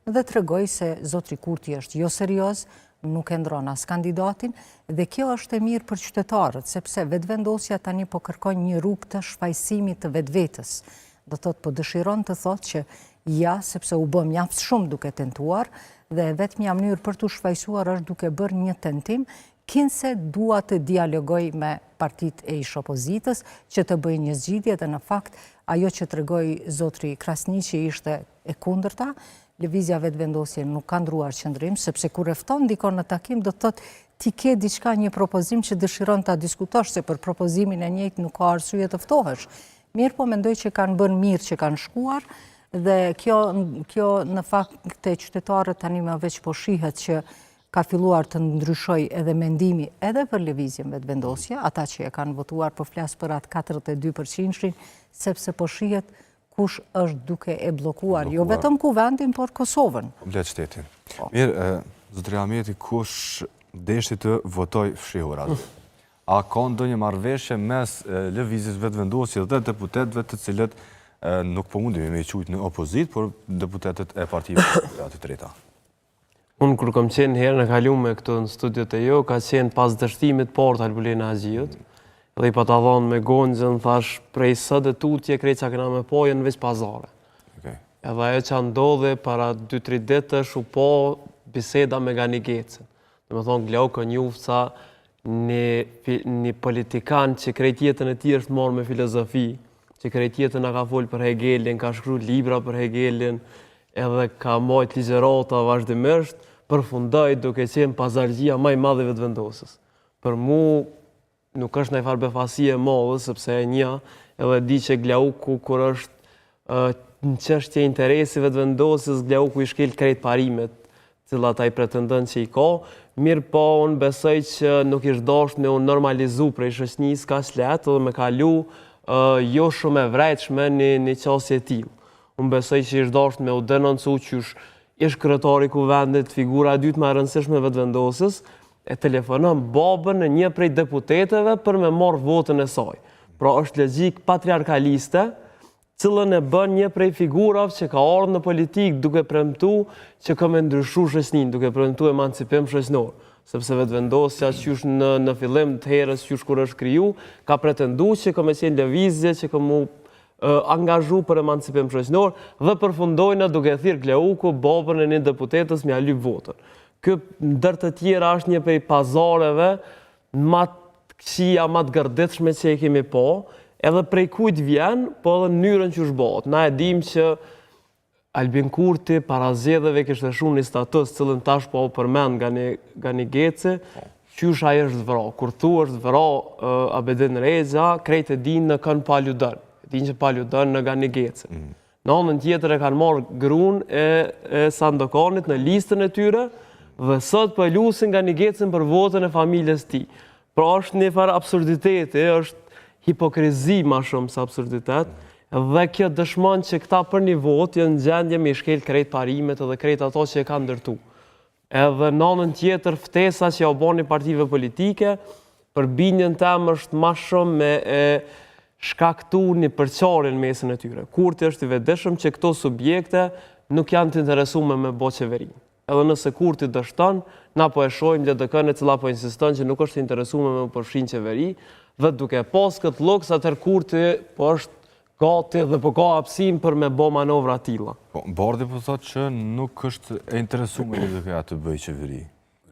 dhe tregoi se zotri Kurti është jo serioz, nuk e ndron as kandidatin, dhe kjo është e mirë për qytetarët, sepse vetëvendosja tani po kërkon një rrugë të shfaqësimit të vetvetes. Do thotë po dëshiron të thotë që ja, sepse u bë mjaft shumë duke tentuar, dhe vetmja mënyrë për të shfaqësuar është duke bërë një tentim, kinse dua të dialogoj me partitë e ish opozitës që të bëjë një zgjidhje, dhe në fakt ajo që tregoi zotri Krasniqi ishte e kundërta. Lëvizja vetëvendosje nuk ka ndruar qëndrim, sepse kur e fton dikon në takim do të thotë ti ke diçka, një propozim që dëshiron ta diskutosh, se për propozimin e njëjtë nuk ka arsye të ftohesh. Mirë po mendoj që kanë bërë mirë që kanë shkuar, dhe kjo në fakt te qytetarët tani më veç po shihet që ka filluar të ndryshoj edhe mendimi edhe për lëvizjen vetëvendosje, ata që e kanë votuar po flas për atë 42%, sepse po shihet kush është duke e blokuar, jo vetëm Kuvendin, por Kosovën. Komplet shtetin. Mirë, zotri Ahmeti, kush deshti të votoj fshihurat? A ka ndonjë marrëveshje mes lëvizjes vetëvendosje dhe deputetëve të cilët nuk po mundemi me i quajtur në opozit, por deputetët e partive të treta? Unë kur kam qenë herën e kaluar këtu në studiot e jo, ka qenë pas dështimit Port Albulena Haxhiut, dhe i pa ta dhonë me gonxhën, thash prej së dhe tutje krejt që këna me pojën veç pazare. Edhe ajo që ndodhe para 2-3 ditësh u po biseda me Gani Gecën. Dhe me thonë Glauko Njufca, një politikan që krejt jetën e tij është marrë me filozofi, që krejt jetën ka folë për Hegelin, ka shkru libra për Hegelin, edhe ka majt ligjerata vazhdimisht, përfundoi duke qenë pazargjia më e madhe vetëvendosës. Për mu nuk është në farë befasi e madhe, sepse e një, edhe di që Glauku, kur është në çështje interesi vetëvendosjes, Glauku i shkel krejt parimet, cilat ai pretendon që i ka, mirë po unë besoj që nuk ishte dashur me u normalizu prej shoqënisë kaq lehtë dhe me kalu jo shumë e vrejtshme një qasje e tillë. Unë besoj që ishte dashur me u denoncu qysh ish kryetari i Kuvendit, figura e dytë më e rëndësishme e vetëvendosjes, e telefonon babën e një prej deputetëve për me marrë votën e saj. Pra është logjik patriarkaliste, cilën e bën një prej figurave që ka ardhur në politikë duke premtu që ka me ndryshu shoqërinë, duke premtu emancipim shoqëror. Sepse vetëvendosja qysh në fillim të herës qysh kur është kriju, ka pretenduar që ka me qenë lëvizje, që ka mu angazhu për emancipim shoqëror, dhe përfundojnë duke thirrë Glauku babën e një deputetës me alyp votën. Ky ndër të tjera është një prej pazareve më të këqija, më të gërditshme që e kemi po, edhe prej kujt vjen, po edhe në mënyrën që është bëhet. Na e dim që Albin Kurti para zgjedhjeve kishte shkruar një status, cilën tash po përmend Gani Geci, qysh ai është vrarë. Kur thuhet është vrarë Abedin Reza, krejt e dinë në kën Paludon. E dinë që Paludon në Gani Geci. Në anën tjetër e kanë marrë gruan e Sandokanit në listën e tyre, dhe sot po lusin Gani Gecën për votën e familjes tij. Pra është një farë absurditeti, është hipokrizi më shumë se absurditet, dhe kjo dëshmon që këta për një votë janë në gjendje me shkel krejt parimet edhe krejt ato që e kanë ndërtu. Edhe në anën tjetër ftesa që u bani partive politike, për bindjen tem është më shumë me shkaktu një përçarje në mesin e tyre. Kurti është i vetëdijshëm që këto subjekte nuk janë të interesuar me bë qeveri. Edhe nëse Kurti dështon, na po e shohim LDK-n e cila po insiston që nuk është interesuar me përfshin qeveri, dhe duke pas këtë llok atëherë Kurti po është gati dhe po ka hapësinë për me bë manovra të tilla. Po Bardhi po thotë që nuk është e interesuar me LDK-ja të bëjë qeveri.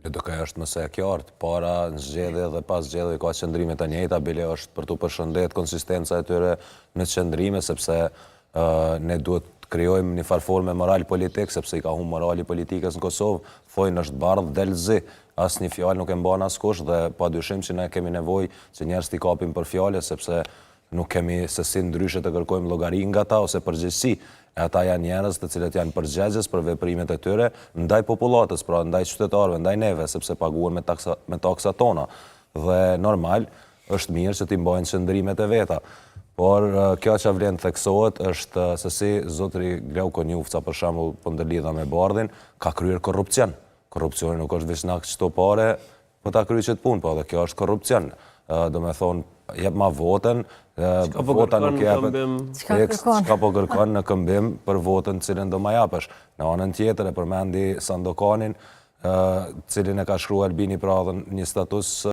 LDK është më së e qartë, para në zgjedhje dhe pas zgjedhjeve ka qëndrime të njëjta, bile është për të përshëndet konsistenca e tyre në qëndrime, sepse ne duhet krijojmë një farë forme moral politik, sepse i ka humbur morali politikës në Kosovë, thojnë është bardh del zi, asnjë fjalë nuk e mban askush, dhe padyshim që ne kemi nevojë që njerëz t'i kapim për fjalë, sepse nuk kemi se si ndryshe të kërkojmë llogari nga ata ose përgjegjësi. Ata janë njerëz të cilët janë përgjegjës për veprimet e tyre ndaj popullatës, pra ndaj qytetarëve, ndaj neve, sepse paguhen me taksat tona. Dhe normal është mirë që t'i mbajnë qëndrimet e veta. Por kjo që vlen theksohet është se si zotri Glauko Njufca, për shembull, po ndërlidha me Bardhin, ka kryer korrupsion. Korrupsioni nuk është veç nak çto pare, po ta kryej çet punë, po edhe kjo është korrupsion. Do me thonë, jep ma votën, po vota kërkon nuk në jepet këmbim? çka po kërkon në këmbim për votën cilën do ma japësh. Në anën tjetër e përmendi Sandokanin, cilin e ka shkruar Albini Pradhen një status